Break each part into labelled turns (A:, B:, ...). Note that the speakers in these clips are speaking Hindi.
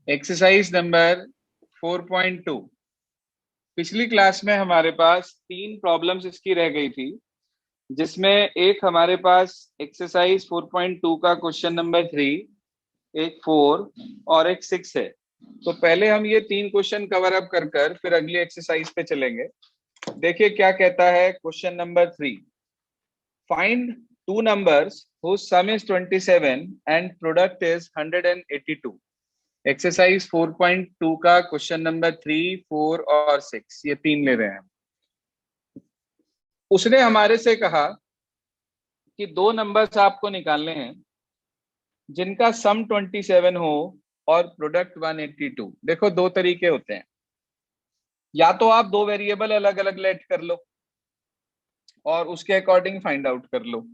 A: Exercise number 4.2। पिछली क्लास में हमारे पास 3 प्रॉब्लम्स इसकी रह गई थी, जिसमें एक हमारे पास एक्सरसाइज 4.2 का क्वेश्चन नंबर 3, एक 4 और एक 6 है। तो पहले हम ये 3 क्वेश्चन कवर अप कर फिर अगली एक्सरसाइज पे चलेंगे। देखिए क्या कहता है question number 3। Find two numbers whose sum is 27 and product is 182। Exercise 4.2 का क्वेश्चन नंबर 3, 4 और 6 ये 3 ले रहे हैं। उसने हमारे से कहा कि 2 नंबर्स आपको निकालने हैं जिनका सम 27 हो और प्रोडक्ट 182। देखो 2 तरीके होते हैं, या तो आप 2 वेरिएबल अलग अलग लेट कर लो और उसके अकॉर्डिंग फाइंड आउट कर लो,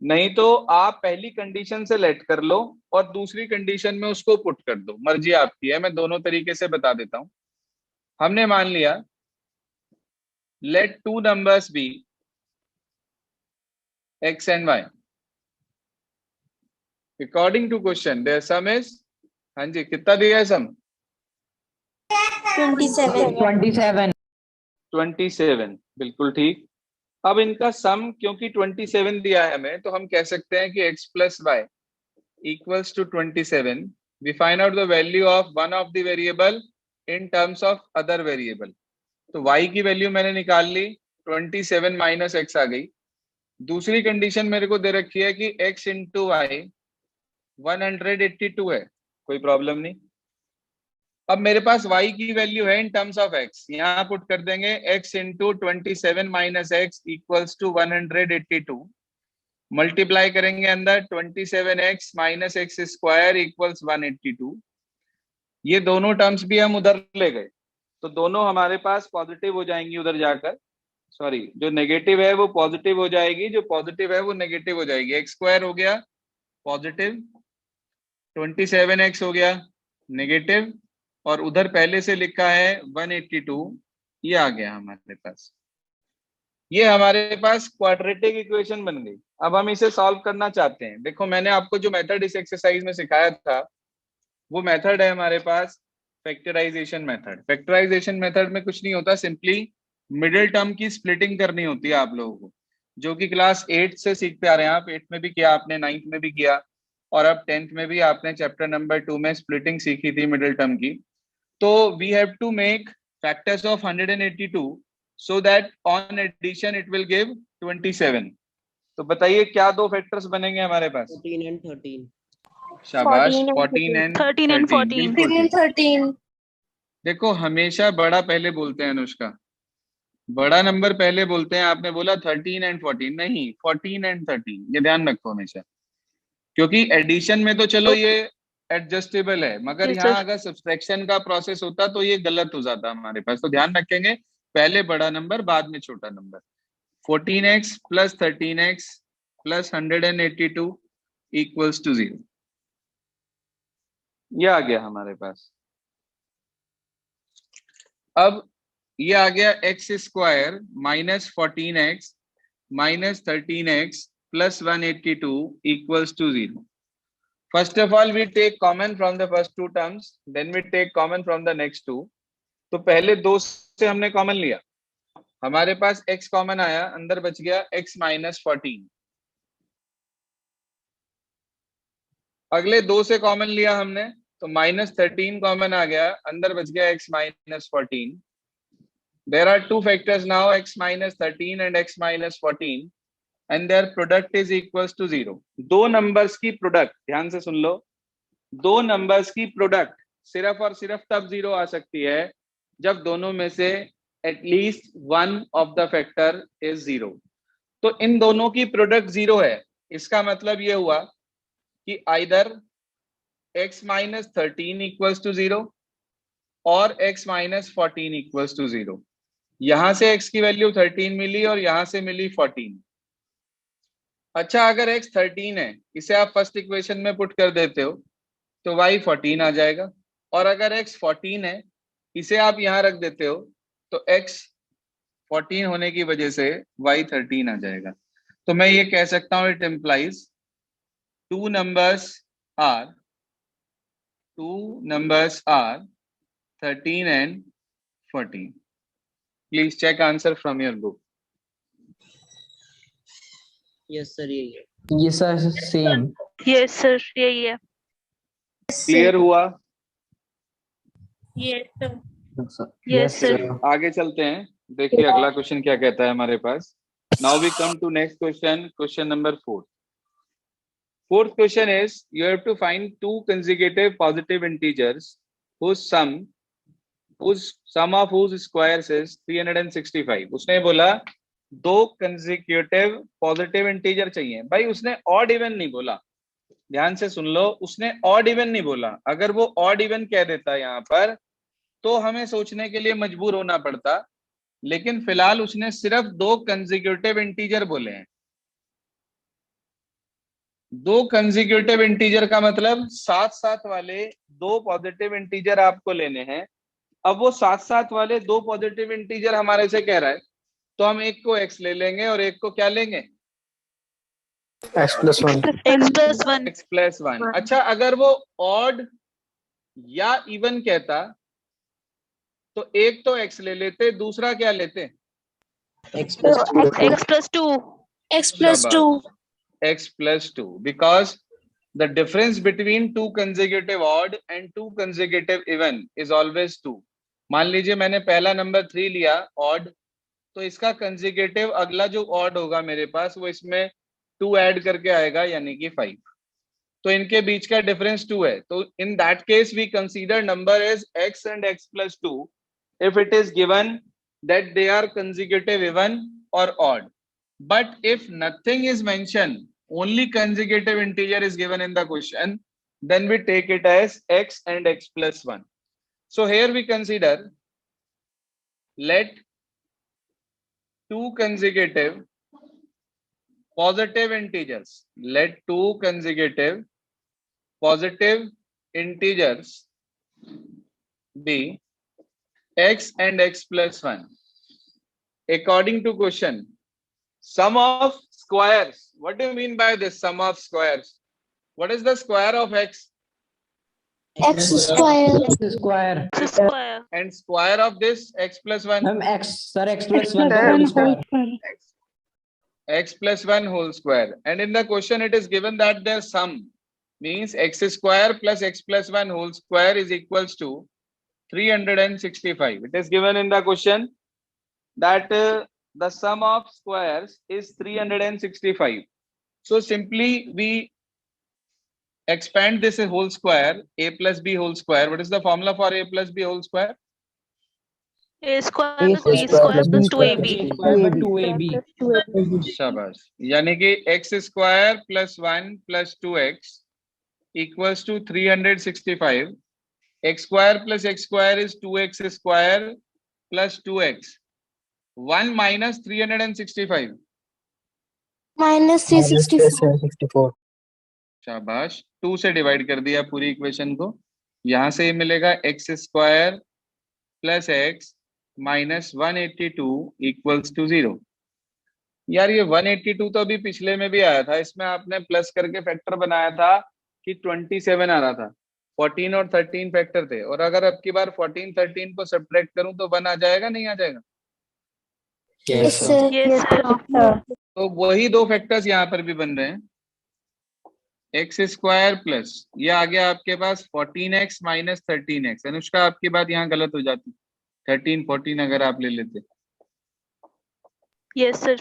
A: नहीं तो आप पहली कंडीशन से लेट कर लो और दूसरी कंडीशन में उसको पुट कर दो, मर्जी आपकी है। मैं दोनों तरीके से बता देता हूं। हमने मान लिया let two numbers be x and y according to question their sum is, हाँ जी कितना दिया है सम? 27। बिल्कुल ठीक। अब इनका सम क्योंकि 27 दिया है हमें, तो हम कह सकते हैं कि x plus y equals to 27। we find out the value of one of the variable in terms of other variable। तो y की वैल्यू मैंने निकाल ली, 27 माइनस x आ गई। दूसरी कंडीशन मेरे को दे रखी है कि x इंटू वाई 182 है, कोई प्रॉब्लम नहीं। अब मेरे पास y की वैल्यू है इन टर्म्स ऑफ x, यहाँ पुट कर देंगे x into 27 minus x equals to 182। Multiply करेंगे अंदर 27x minus x square equals 182। ये दोनों टर्म्स भी हम उधर ले गए, तो दोनों हमारे पास पॉजिटिव हो जाएंगी उधर जाकर। सॉरी, जो नेगेटिव है वो पॉजिटिव हो जाएगी, जो पॉजिटिव है वो नेगेटिव हो जाएगी। एक्स स्क्वायर हो गया पॉजिटिव, 27x हो गया नेगेटिव, और उधर पहले से लिखा है 182, ये आ गया हमारे पास। ये हमारे पास क्वाड्रेटिक इक्वेशन बन गई। अब हम इसे सॉल्व करना चाहते हैं। देखो मैंने आपको जो मेथड इस एक्सरसाइज में सिखाया था वो मेथड है हमारे पास फैक्टराइजेशन मेथड। फैक्टराइजेशन मेथड में कुछ नहीं होता, सिंपली मिडिल टर्म की स्प्लिटिंग करनी होती है आप लोगों को, जो कि क्लास 8 से सीखते आ रहे हैं आप। 8 में भी किया आपने, 9th में भी किया, और अब 10th में भी आपने चैप्टर नंबर 2 में स्प्लिटिंग सीखी थी मिडिल टर्म की। तो we have to make factors of 182 so that on addition it will give 27। तो बताइए क्या दो फैक्टर्स बनेंगे हमारे पास?
B: 14 and 13।
A: शाबाश, 14 एंड 13।
C: 13।
A: देखो हमेशा बड़ा पहले बोलते हैं अनुष्का, बड़ा नंबर पहले बोलते हैं। आपने बोला 13 एंड 14, नहीं 14 एंड 13, ये ध्यान रखो हमेशा, क्योंकि एडिशन में तो चलो ये एडजस्टेबल है, मगर यहाँ अगर सब्सट्रैक्शन का प्रोसेस होता तो ये गलत हो जाता हमारे पास। तो ध्यान रखेंगे, पहले बड़ा नंबर बाद में छोटा number. 14x plus 13x plus 182 equals to 0, ये आ गया हमारे पास। अब ये आ गया x square minus 14x minus 13x plus 182 equals to 0। First of all we take common from the first two terms, then we take common from the next two. तो पहले दो से हमने कॉमन लिया, हमारे पास x कॉमन आया, अंदर बच गया x माइनस 14। अगले दो से कॉमन लिया हमने, तो माइनस 13 कॉमन आ गया, अंदर बच गया x minus 14। There are two factors now, x minus 13 and x minus 14, and their product is equals to 0। दो नंबर्स की प्रोडक्ट, ध्यान से सुन लो, दो नंबर्स की प्रोडक्ट सिर्फ और सिर्फ तब 0 आ सकती है जब दोनों में से at least one of the factor is 0। तो इन दोनों की प्रोडक्ट 0 है, इसका मतलब ये हुआ कि either x minus 13 equals to 0 और x माइनस 14 इक्वल्स टू 0। यहां से x की वैल्यू 13 मिली और यहां से मिली 14। अच्छा, अगर x 13 है, इसे आप फर्स्ट इक्वेशन में पुट कर देते हो तो y 14 आ जाएगा, और अगर x 14 है, इसे आप यहां रख देते हो तो x 14 होने की वजह से y 13 आ जाएगा। तो मैं ये कह सकता हूं it implies two numbers are two numbers are 13 and 14. Please check answer from your book.
B: Yes sir, यही है.
C: Yes sir, same.
D: Yes sir, यही है.
A: क्लियर हुआ?
D: Yes sir.
C: Sir.
D: Yes sir.
A: आगे चलते हैं, देखिए अगला क्वेश्चन क्या कहता है हमारे पास. Now we come to next question, question number 4. Fourth question is you have to find two consecutive positive integers whose sum of whose squares is 365. उसने बोला दो consecutive positive integer चाहिए. भाई उसने odd even नहीं बोला, ध्यान से सुन लो, उसने odd even नहीं बोला. अगर वो odd even कह देता यहाँ पर तो हमें सोचने के लिए मजबूर होना पड़ता, लेकिन फिलहाल उसने सिर्फ दो कंसेक्यूटिव इंटीजर बोले हैं. दो कंसेक्यूटिव इंटीजर का मतलब साथ साथ वाले दो पॉजिटिव इंटीजर आपको लेने हैं. अब वो साथ साथ वाले दो पॉजिटिव इंटीजर हमारे से कह रहा है, तो हम एक को x ले लेंगे और एक को क्या लेंगे?
C: X plus 1.
A: x plus 1. अच्छा, अगर वो ऑड या इवन कहता तो एक तो x ले लेते, दूसरा क्या लेते?
B: X plus 2.
D: X plus 2.
E: X plus 2.
A: X plus 2, because the difference between two consecutive odd and two consecutive even is always 2. मान लीजिए मैंने पहला नंबर 3 लिया odd, तो इसका consecutive अगला जो odd होगा मेरे पास वो इसमें 2 ऐड करके आएगा, यानी कि 5. तो इनके बीच का डिफरेंस 2 है. तो in that case we consider number as x and x plus 2 if it is given that they are consecutive even or odd. But if nothing is mentioned, only consecutive integer is given in the question, then we take it as x and x plus 1. So here we consider, let two consecutive positive integers, let two consecutive positive integers be x and x plus 1. According to question, sum of squares. What do you mean by this sum of squares? What is the square of x?
E: X square.
C: X square.
D: X square.
A: And square of this x plus 1?
C: Ma'am, X, sir, X plus 1 whole square.
A: X plus 1 whole square. And in the question it is given that their sum means x square plus x plus 1 whole square is equals to 365. It is given in the question that the sum of squares is 365. So simply we expand this whole square, a plus b whole square. What is the formula for a plus b whole square?
D: A square plus B square plus 2AB.
C: 2AB.
A: शाबाश. यानी कि x square plus 1 plus 2x equals to 365. X square plus x square is 2x square plus 2x. 1 minus 365.
E: Minus 364.
A: शाबाश. 2 से डिवाइड कर दिया पूरी इक्वेशन को. यहां से ये मिलेगा x square plus x minus 182 equals to 0. यार ये 182 तो अभी पिछले में भी आया था, इसमें आपने प्लस करके फैक्टर बनाया था कि 27 आ रहा था. 14 और 13 फैक्टर थे, और अगर अब की बार 14 13 को सब्ट्रैक्ट करूं तो 1 आ जाएगा, नहीं आ जाएगा?
E: Yes, sir.
D: Yes sir.
A: तो वही दो फैक्टर्स यहाँ पर भी बन रहे हैं. एक्स स्क्वायर प्लस ये आ गया आपके पास 14x माइनस 13x. अनुष्का आपकी बात यहाँ गलत हो जाती, 13 14 अगर आप ले लेते.
D: Yes sir.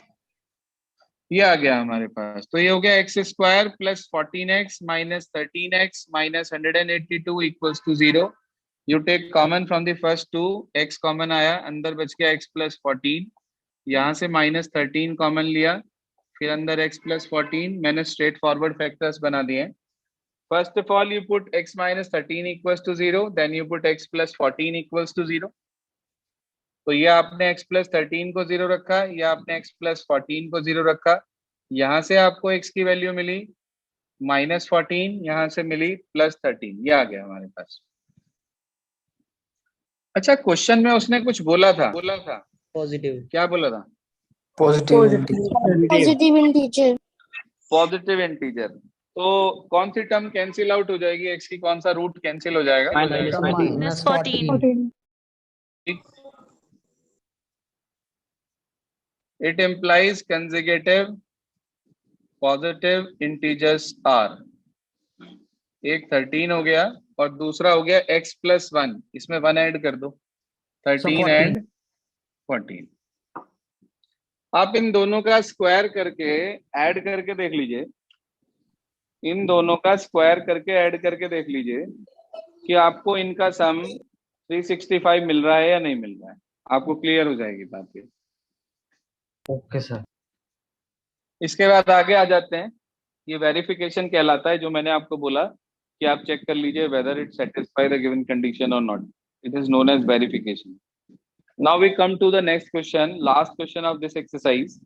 A: ये आ गया हमारे पास. तो ये हो गया x square plus 14x minus 13x minus 182 equals to 0. You take common from the first two, x common आया, अंदर बच गया x प्लस 14. यहाँ से माइनस 13 कॉमन लिया, फिर अंदर x प्लस 14. मैंने स्ट्रेट फॉरवर्ड फैक्टर्स बना दिए. First of all you put x minus 13 equals to 0, then you put x plus 14 equals to 0. तो ये आपने x प्लस 13 को 0 रखा, या आपने x प्लस 14 को 0 रखा. यहाँ से आपको x की वैल्यू मिली माइनस 14, यहाँ से मिली प्लस 13. ये आ गया हमारे पास. अच्छा, क्वेश्चन में उसने कुछ बोला था
B: पॉजिटिव.
A: क्या बोला था?
C: Positive.
E: Positive integer.
A: Positive integer. तो कौन सी टर्म कैंसिल आउट हो जाएगी, x की कौन सा रूट कैंसिल हो जाएगा?
C: minus 14.
D: 14.
A: It implies consecutive positive integers are. एक 13 हो गया और दूसरा हो गया x प्लस 1, इसमें 1 ऐड कर दो, 13 एंड 14। आप इन दोनों का स्क्वायर करके ऐड करके देख लीजिए, इन दोनों का स्क्वायर करके ऐड करके देख लीजिए कि आपको इनका सम 365 मिल रहा है या नहीं मिल रहा है, आपको क्लियर हो जाएगी बात ये।
C: Okay sir.
A: इसके बाद आगे आ जाते हैं, ये वेरिफिकेशन कहलाता है, जो मैंने आपको बोला कि आप चेक कर लीजिए whether it satisfy the given condition और not, it is known as verification. Now we come to the next question, last question of this exercise,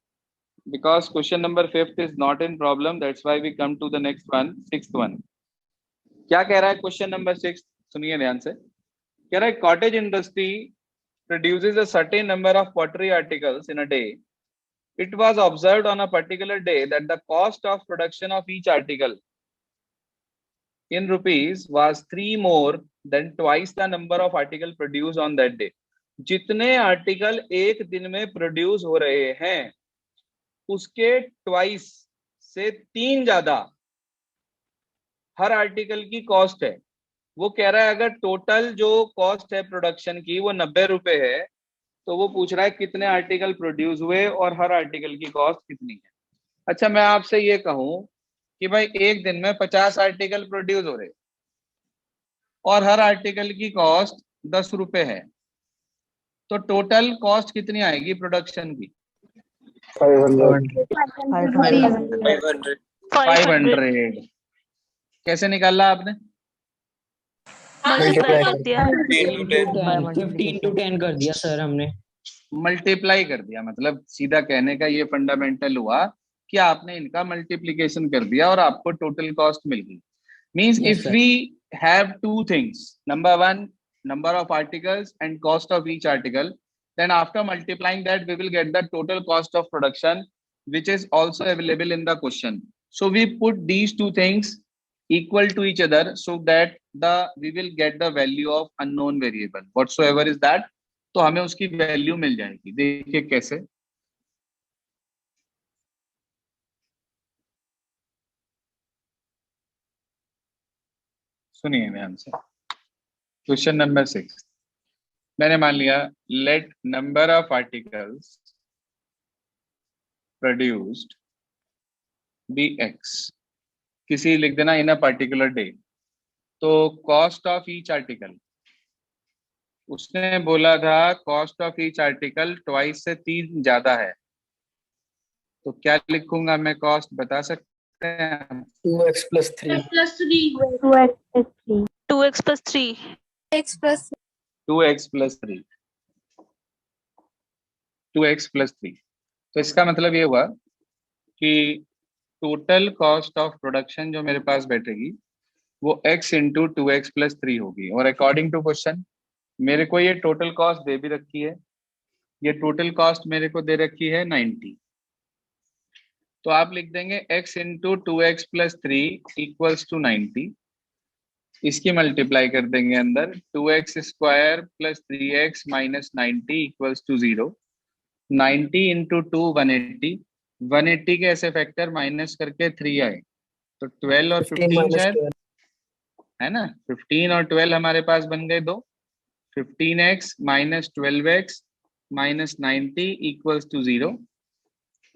A: because question number 5th is not in problem, that's why we come to the next one, 6th one। क्या कह रहा है क्वेश्चन नंबर 6? सुनिए ध्यान से। कह रहा है cottage industry produces a certain number of pottery articles in a day. It was observed on a particular day that the cost of production of each article in rupees was 3 more than twice the number of article produced on that day। जितने आर्टिकल एक दिन में प्रोड्यूस हो रहे हैं उसके ट्वाइस से 3 ज्यादा हर आर्टिकल की कॉस्ट है। वो कह रहा है अगर टोटल जो कॉस्ट है प्रोडक्शन की वो 90 रुपए है, तो वो पूछ रहा है कितने आर्टिकल प्रोड्यूस हुए और हर आर्टिकल की कॉस्ट कितनी है। अच्छा, मैं आपसे ये कहूं कि भाई एक दिन में 50 आर्टिकल प्रोड्यूस हो रहे और हर आर्टिकल की कॉस्ट 10 रुपए है, तो टोटल कॉस्ट कितनी आएगी प्रोडक्शन की? 500। कैसे निकाला आपने?
D: मल्टीप्लाई कर दिया।
C: 15 to 10 कर दिया सर हमने।
A: मल्टीप्लाई कर दिया, मतलब सीधा कहने का ये फंडामेंटल हुआ कि आपने इनका मल्टीप्लिकेशन कर दिया और आपको टोटल कॉस्ट मिल गई। Means
C: Yes,
A: if
C: sir.
A: We have two things, number 1 number of articles and cost of each article, then after multiplying that we will get the total cost of production, which is also available in the question. So we put these two things equal to each other so that we will get the value of unknown variable whatsoever is that, तो हमें उसकी वैल्यू मिल जाएगी। देखिए कैसे। सुनिए ध्यान से। क्वेश्चन नंबर 6 मैंने मान लिया let number of articles produced be x, किसी लिख देना इन अ पर्टिकुलर डे। तो कॉस्ट ऑफ ईच आर्टिकल, उसने बोला था cost of each article twice से 3 ज्यादा है, तो क्या लिखूंगा मैं? कॉस्ट बता सकते हैं?
C: 2x plus 3।
D: 2x plus 3।
E: 2x plus
A: 2x plus 3। 2x plus 3। तो इसका मतलब ये हुआ कि टोटल कॉस्ट ऑफ प्रोडक्शन जो मेरे पास बैठेगी वो x इंटू 2x प्लस 3 होगी। और अकॉर्डिंग टू क्वेश्चन मेरे को ये टोटल कॉस्ट दे भी रखी है, ये टोटल कॉस्ट मेरे को दे रखी है 90। तो आप लिख देंगे x into 2x plus 3 equals to 90। इसकी मल्टीप्लाई कर देंगे अंदर, 2x square plus 3x minus 90 equals to 0। 90 into 2 180, 180 के ऐसे फैक्टर माइनस करके 3 आए, तो 12 और 15 शायद है ना। 15 और 12 हमारे पास बन गए 2। 15x minus 12x minus 90 equals to 0।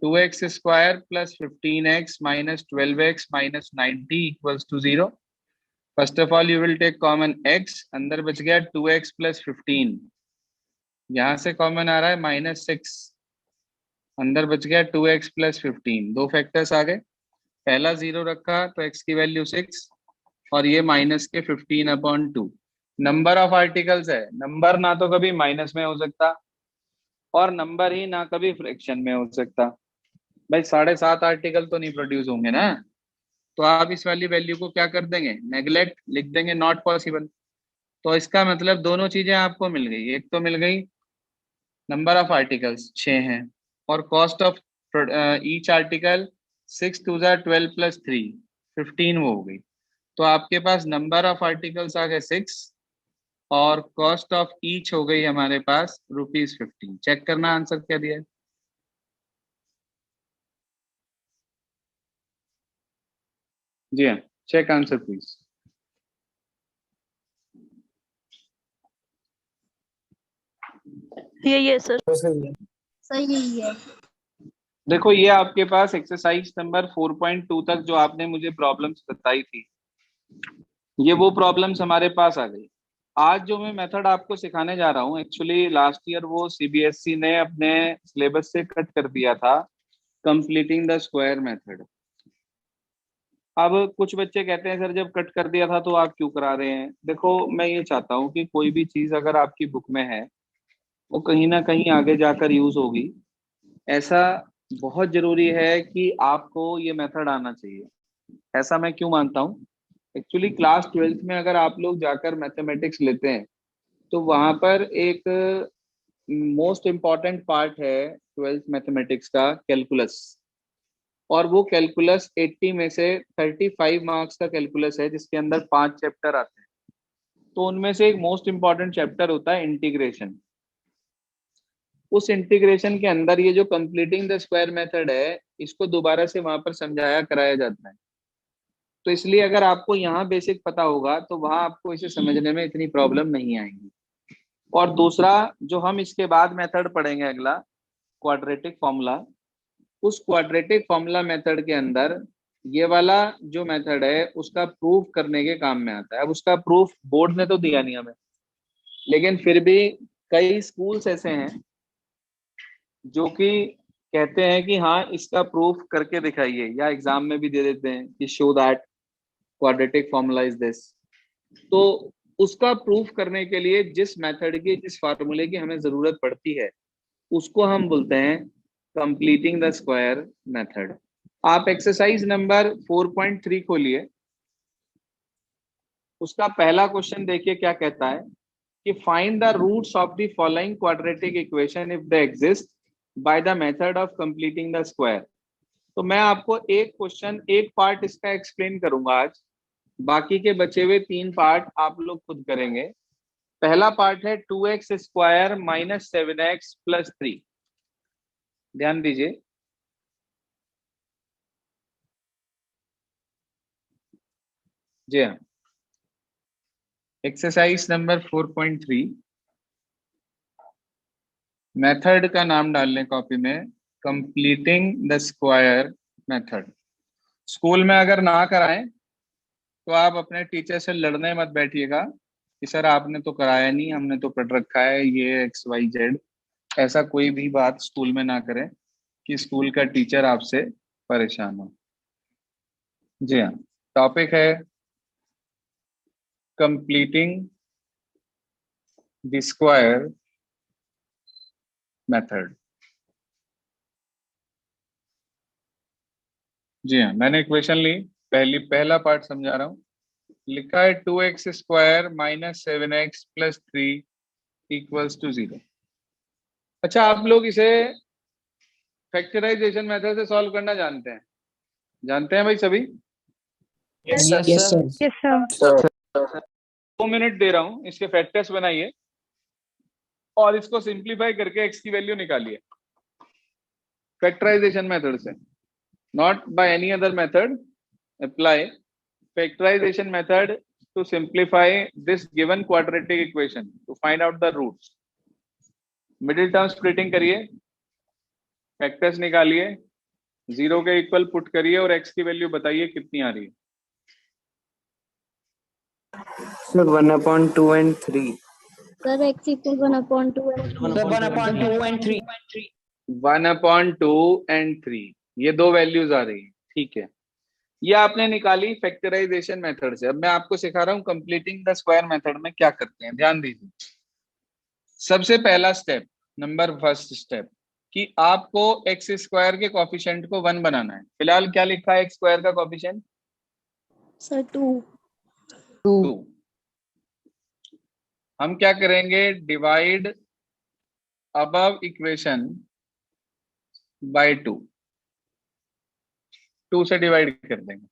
A: 2x square plus 15x minus 12x minus 90 equals to 0। First of all you will take common x, अंदर बच गया 2x प्लस 15, यहां से कॉमन आ रहा है माइनस 6, अंदर बच गया 2x प्लस 15। 2 फैक्टर्स आ गए, पहला 0 रखा तो x की वैल्यू 6 और ये माइनस के 15/2। नंबर ऑफ आर्टिकल्स है, नंबर ना तो कभी माइनस में हो सकता और नंबर ही ना कभी फ्रैक्शन में हो सकता। भाई 7.5 आर्टिकल तो नहीं प्रोड्यूस होंगे ना, तो आप इस वाली वैल्यू को क्या कर देंगे? नेग्लेक्ट, लिख देंगे नॉट पॉसिबल। तो इसका मतलब दोनों चीजें आपको मिल गई, एक तो मिल गई नंबर ऑफ आर्टिकल्स 6 हैं और cost of each article 6 2 12 plus 3, 15 वो हो गई। तो आपके पास नंबर ऑफ आर्टिकल्स आ गए 6 और कॉस्ट ऑफ ईच हो गई हमारे पास ₹15। चेक करना आंसर क्या दिया है। जी हाँ, चेक आंसर प्लीज।
D: यही है सर।
E: सही है।
A: देखो ये आपके पास एक्सरसाइज नंबर 4.2 तक जो आपने मुझे प्रॉब्लम्स बताई थी, ये वो प्रॉब्लम्स हमारे पास आ गई। आज जो मैं मेथड आपको सिखाने जा रहा हूँ, एक्चुअली लास्ट ईयर वो सीबीएसई ने अपने सिलेबस से कट कर दिया था, कंप्लीटिंग द स्क्वायर मेथड। अब कुछ बच्चे कहते हैं सर जब कट कर दिया था तो आप क्यों करा रहे हैं। देखो मैं ये चाहता हूँ कि कोई भी चीज अगर आपकी बुक में है वो कहीं ना कहीं आगे जाकर यूज होगी। ऐसा बहुत जरूरी है कि आपको ये मेथड आना चाहिए। ऐसा मैं क्यों मानता हूँ, एक्चुअली क्लास 12th में अगर आप लोग जाकर मैथमेटिक्स लेते हैं तो वहां पर एक मोस्ट इम्पॉर्टेंट पार्ट है 12th मैथमेटिक्स का, कैलकुलस। और वो कैलकुलस 80 में से 35 मार्क्स का कैलकुलस है जिसके अंदर 5 चैप्टर आते हैं। तो उनमें से एक मोस्ट इम्पॉर्टेंट चैप्टर होता है इंटीग्रेशन। उस इंटीग्रेशन के अंदर ये जो कंप्लीटिंग द स्क्वायर मेथड है, इसको दोबारा से वहां पर समझाया कराया जाता है। तो इसलिए अगर आपको यहाँ बेसिक पता होगा तो वहां आपको इसे समझने में इतनी प्रॉब्लम नहीं आएगी। और दूसरा जो हम इसके बाद मेथड पढ़ेंगे अगला, क्वाड्रेटिक फॉर्मूला, उस क्वाड्रेटिक फॉर्मूला मेथड के अंदर ये वाला जो मेथड है उसका प्रूफ करने के काम में आता है। अब उसका प्रूफ बोर्ड ने तो दिया नहीं हमें, लेकिन फिर भी कई स्कूल्स ऐसे हैं जो कि कहते हैं कि हाँ इसका प्रूफ करके दिखाइए, या एग्जाम में भी दे देते हैं कि show that quadratic formula is this. तो उसका प्रूफ करने के लिए जिस मेथड की, जिस फार्मूले की हमें जरूरत पड़ती है उसको हम बोलते हैं कंप्लीटिंग द स्क्वायर मेथड। आप एक्सरसाइज नंबर 4.3 खोलिए, उसका पहला क्वेश्चन देखिए क्या कहता है कि find the roots of the following quadratic equation if they exist by the method of completing the square. तो मैं आपको एक क्वेश्चन, एक पार्ट इसका एक्सप्लेन करूंगा आज, बाकी के बचे हुए 3 पार्ट आप लोग खुद करेंगे। पहला पार्ट है 2x square minus 7x plus 3। ध्यान दीजिए, जी हाँ, एक्सरसाइज नंबर 4.3, मेथड का नाम डाल लें कॉपी में, completing the square method. School में अगर ना कराएं तो आप अपने टीचर से लड़ने मत बैठिएगा कि सर आपने तो कराया नहीं, हमने तो पढ़ रखा है ये XYZ। ऐसा कोई भी बात स्कूल में ना करें कि स्कूल का टीचर आपसे परेशान हो। जी हाँ, टॉपिक है कंप्लीटिंग द स्क्वायर मेथड। जी हाँ, मैंने इक्वेशन ली, पहला पार्ट समझा रहा हूँ। लिखा है 2x square minus 7x plus 3 equals to 0। अच्छा, आप लोग इसे फैक्टराइजेशन मेथड से सॉल्व करना जानते हैं? जानते हैं भाई सभी?
C: Yes
B: yes
C: sir.
B: Sir.
D: Yes sir.
A: 2 minute दे रहा हूं, इसके फैक्टर्स बनाइए और इसको सिंप्लीफाई करके x की वैल्यू निकालिए फैक्टराइजेशन मेथड से, not by any other method. Apply factorization method to simplify this given quadratic equation to find out the roots. Middle term splitting करिए, फैक्टर्स निकालिए, 0 के इक्वल पुट करिए और x की वैल्यू बताइए कितनी आ रही है।
F: Sir, 1/2 and 3.
E: Sir, x equal 1/2 and 3.
C: Sir 1/2 and 3।
A: 1/2 and 3, ये 2 वैल्यूज आ रही है, ठीक है। ये आपने निकाली फैक्टराइजेशन मेथड से। अब मैं आपको सिखा रहा हूं कंप्लीटिंग द स्क्वायर मेथड में क्या करते हैं, ध्यान दीजिए। सबसे पहला स्टेप, नंबर फर्स्ट स्टेप, कि आपको एक्स स्क्वायर के कोफिशिएंट को 1 बनाना है। फिलहाल क्या लिखा है एक्स स्क्वायर का कोफिशिएंट?
E: Sir, 2.
A: 2। हम क्या करेंगे, डिवाइड अबव इक्वेशन बाय 2, 2 से डिवाइड कर देंगे।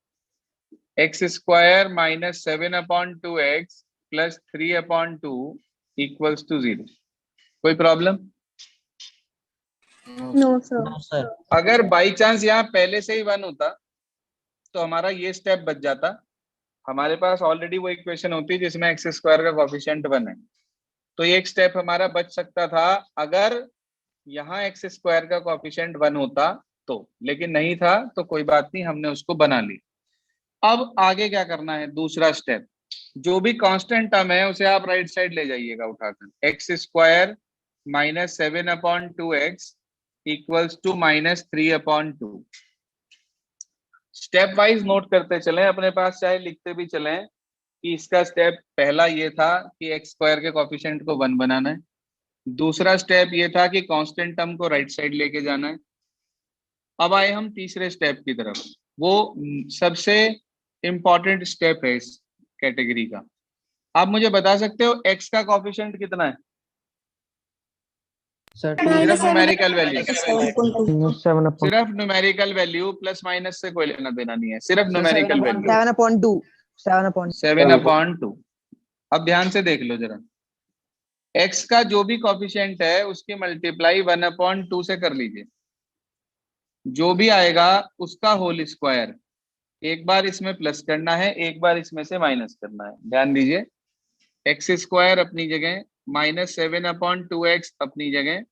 A: X square minus 7/2x plus 3/2 equals to 0। कोई problem?
E: No sir.
B: No sir.
A: अगर बाई चांस यहाँ पहले से ही 1 होता तो हमारा ये स्टेप बच जाता। हमारे पास ऑलरेडी वो इक्वेशन होती जिसमें एक्स स्क्वायर का कोफिशिएंट 1 है, तो ये एक स्टेप हमारा बच सकता था अगर यहाँ एक्स स्क्वायर का कोफिशिएंट 1 होता तो, लेकिन नहीं था तो कोई बात नहीं, हमने उसको बना ली। अब आगे क्या करना है, दूसरा स्टेप, जो भी कांस्टेंट टर्म है उसे आप राइट साइड ले जाइएगा उठाकर। X square minus 7/2x equals to minus 3/2। Stepwise note करते चलें, अपने पास चाहे लिखते भी चलें कि इसका स्टेप पहला ये था कि एक्स स्क्वायर के कोफिशिएंट को 1 बनाना है। दूसरा स्टेप ये था कि कांस्टेंट टर्म को राइट साइड लेके जाना है। अब आए हम तीसरे स्टेप की तरफ, वो सबसे इंपॉर्टेंट स्टेप है इस कैटेगरी का। आप मुझे बता सकते हो एक्स का कोफिशिएंट कितना है?
C: सर
A: सिर्फ न्यूमेरिकल वैल्यू,
F: 7/2
A: सिर्फ न्यूमेरिकल वैल्यू, प्लस माइनस से कोई लेना देना नहीं है, सिर्फ न्यूमेरिकल वैल्यू 7/2। अब ध्यान से देख लो जरा, एक्स का जो भी कोफिशिएंट है उसकी मल्टीप्लाई 1/2 से कर लीजिए, जो भी आएगा उसका होल स्क्वायर। एक बार इसमें प्लस करना है, एक बार इसमें से माइनस करना है। ध्यान दीजिए, एक्स स्क्वायर अपनी जगह, माइनस 7/2x अपनी जगह।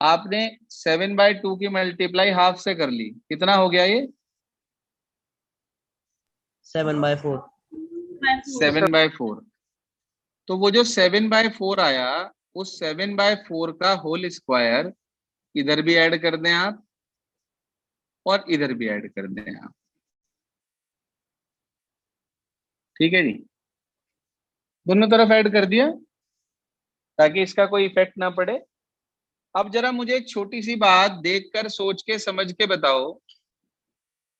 A: आपने 7/2 की मल्टीप्लाई हाफ से कर ली, कितना हो गया ये?
B: 7/4।
A: 7/4। तो वो जो 7/4 आया, उस 7/4 का होल स्क्वायर इधर भी ऐड कर दें आप और इधर भी ऐड कर दें आप। ठीक है जी, दोनों तरफ ऐड कर दिया ताकि इसका कोई इफेक्ट ना पड़े। अब जरा मुझे एक छोटी सी बात देखकर सोच के समझ के बताओ,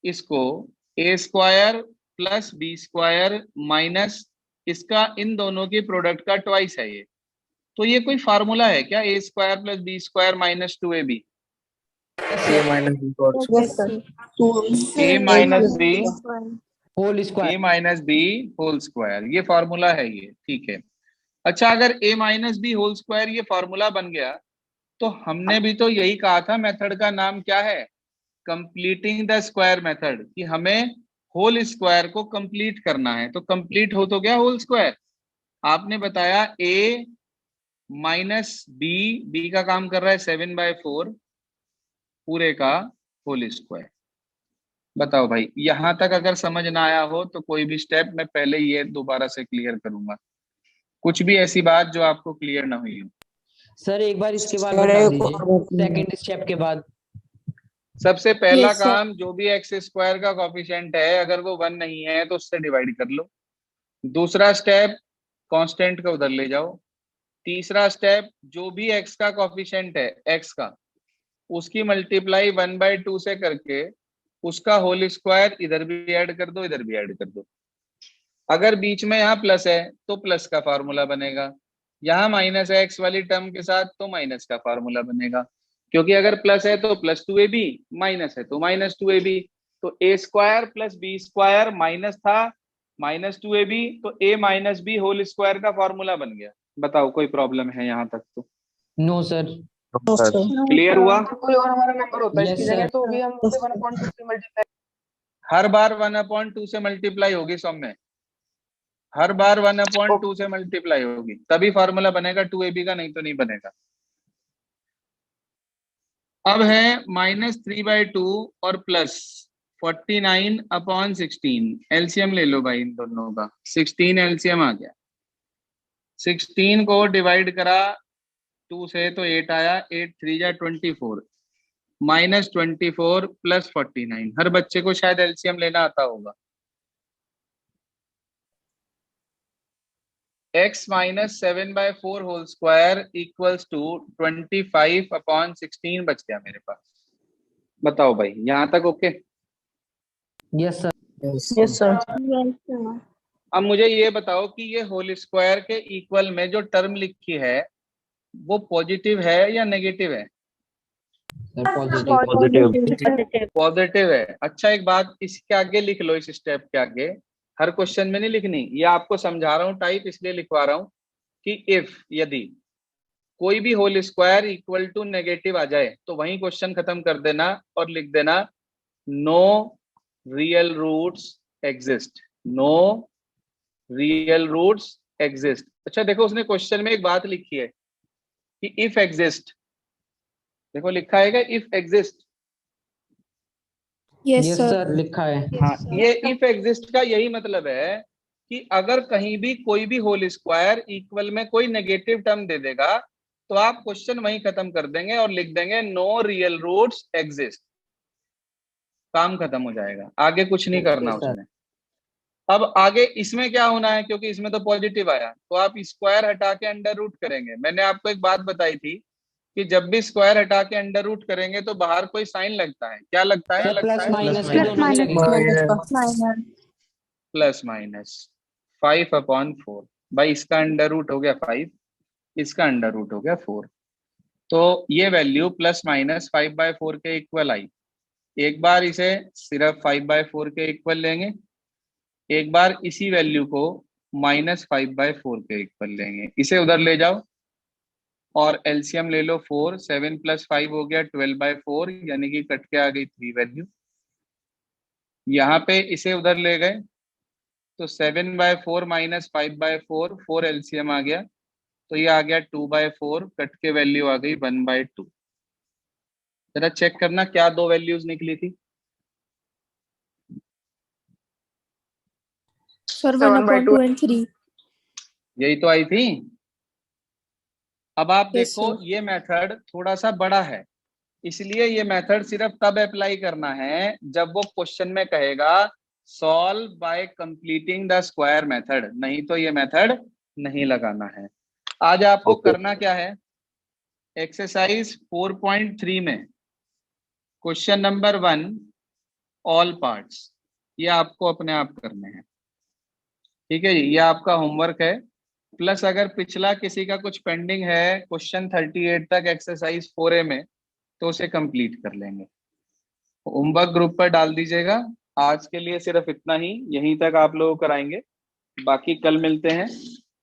A: इसको A square plus B square minus इसका इन दोनों की प्रोडक्ट का ट्वाइस है ये, तो ये कोई फार्मूला है क्या? A square plus B square minus 2ab,
F: a minus b cos
A: A minus B
C: whole
A: A
C: square.
A: Minus B whole square, ये फॉर्मूला है ये, ठीक है। अच्छा, अगर A minus B whole square ये फॉर्मूला बन गया, तो हमने भी तो यही कहा था मेथड का नाम क्या है? कंप्लीटिंग द स्क्वायर मेथड, कि हमें होल स्क्वायर को कंप्लीट करना है। तो कंप्लीट हो तो गया होल स्क्वायर। आपने बताया ए माइनस बी का काम कर रहा है 7/4 पूरे का होल स्क्वायर। बताओ भाई, यहां तक अगर समझ ना आया हो तो कोई भी स्टेप मैं पहले ये दोबारा से क्लियर करूंगा, कुछ भी ऐसी बात जो आपको क्लियर ना हुई हो।
C: सर एक बार इसके बाद बता दीजिए, सेकंड स्टेप के बाद।
A: सबसे पहला
E: Yes, sir.
A: काम, जो भी एक्स स्क्वायर का कोफिशिएंट है अगर वो 1 नहीं है तो उससे डिवाइड कर लो। दूसरा स्टेप, कांस्टेंट को उधर ले जाओ। तीसरा स्टेप, जो भी एक्स का कोफिशिएंट है एक्स का, उसकी मल्टीप्लाई 1/2 से करके उसका होल स्क्वायर इधर भी ऐड कर दो, इधर भी ऐड कर दो। अगर बीच में यहाँ प्लस है तो प्लस का फार्मूला बनेगा, यहाँ माइनस है एक्स वाली टर्म के साथ तो माइनस का फार्मूला बनेगा, क्योंकि अगर प्लस है तो प्लस 2ab, माइनस है तो माइनस 2ab। तो A square plus B square minus था माइनस 2ab, तो A minus B whole square का फॉर्मूला बन गया। बताओ कोई प्रॉब्लम है यहाँ तक? तो
C: नो सर।
A: क्लियर हुआ?
G: कोई और हमारा नंबर होता है
C: Yes,
G: इसकी
C: sir.
G: जगह तो भी हम उसे 1/2 से मल्टीप्लाई।
A: हर बार 1/2 से मल्टीप्लाई होगी सौम्य, हर बार 1/2 से मल्टीप्लाई होगी, तभी फार्मूला बनेगा 2ab का, नहीं तो नहीं बनेगा। अब है -3/2 और प्लस 49/16। एलसीएम ले लो भाई इन दोनों का, 16 एलसीएम आ गया। 16 को डिवाइड करा 2 से तो 8 आया, 8 3 जा 24, -24 प्लस 49। हर बच्चे को शायद एलसीएम लेना आता होगा। x minus 7/4 whole square equals to 25/16 बच गया मेरे पास। बताओ भाई, यहाँ तक okay?
C: Yes sir.
G: Yes sir.
E: Yes, sir.
A: अब मुझे ये बताओ कि ये होल स्क्वायर के इक्वल में जो टर्म लिखी है वो पॉजिटिव है या नेगेटिव है?
C: पॉजिटिव।
A: पॉजिटिव है। अच्छा एक बात इसके आगे लिख लो, इस स्टेप के आगे, हर क्वेश्चन में नहीं लिखनी, ये आपको समझा रहा हूँ टाइप इसलिए लिखवा रहा हूँ कि इफ, यदि कोई भी whole square equal to negative आ जाए तो वही क्वेश्चन खत्म कर देना और लिख देना no real roots exist, no real roots exist. अच्छा देखो उसने क्वेश्चन में एक बात लिखी है कि इफ एग्जिस्ट, देखो लिखा है if exist.
E: Yes
C: yes
E: sir.
C: Sir लिखा है।
A: हाँ, ये इफ एग्जिस्ट का यही मतलब है कि अगर कहीं भी कोई भी होल स्क्वायर इक्वल में कोई नेगेटिव टर्म दे देगा तो आप क्वेश्चन वहीं खत्म कर देंगे और लिख देंगे नो रियल रूट्स एग्जिस्ट, काम खत्म हो जाएगा, आगे कुछ नहीं करना उसमें। अब आगे इसमें क्या होना है, क्योंकि इसमें तो पॉजिटिव आया तो आप स्क्वायर हटा के अंडर रूट करेंगे। मैंने आपको एक बात बताई थी कि जब भी स्क्वायर हटा के अंडर रूट करेंगे तो बाहर कोई साइन लगता है, क्या लगता है?
C: प्लस माइनस के
F: प्लस
C: दोनों में लगेगा।
A: Plus minus 5/4। भाई इसका अंडर रूट हो गया 5, इसका अंडर रूट हो गया 4, तो ये वैल्यू प्लस माइनस 5/4 के इक्वल आई। एक बार इसे सिर्फ 5/4 के इक्वल लेंगे, एक बार इसी वैल्यू को -5/4 के इक्वल लेंगे, इसे उधर ले जाओ और एलसीएम ले लो 4, 7 + 5 हो गया 12/4, यानी कि कट के आ गई 3 वैल्यू। यहाँ पे इसे उधर ले गए तो 7/4 - 5/4, 4 एलसीएम आ गया तो ये आ गया 2/4, कट के वैल्यू आ गई 1/2। जरा चेक करना क्या दो वैल्यूज निकली थी।
E: Sir 1/2 and 3।
A: यही तो आई थी। अब आप
E: Yes,
A: देखो
E: sir.
A: ये मेथड थोड़ा सा बड़ा है, इसलिए ये मेथड सिर्फ तब अप्लाई करना है जब वो क्वेश्चन में कहेगा solve by completing the square method, नहीं तो ये मेथड नहीं लगाना है। आज आपको करना क्या है, एक्सरसाइज 4.3 में क्वेश्चन नंबर 1 ऑल पार्ट्स, ये आपको अपने आप करने हैं, ठीक है जी, ये आपका होमवर्क है। प्लस अगर पिछला किसी का कुछ पेंडिंग है क्वेश्चन 38 तक एक्सरसाइज 4A में तो उसे कंप्लीट कर लेंगे। होमवर्क ग्रुप पर डाल दीजिएगा। आज के लिए सिर्फ इतना ही, यहीं तक आप लोग कराएंगे, बाकी कल मिलते हैं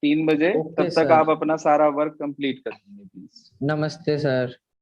A: 3 बजे। तब तक आप अपना सारा वर्क कंप्लीट कर देंगे प्लीज।
C: नमस्ते सर।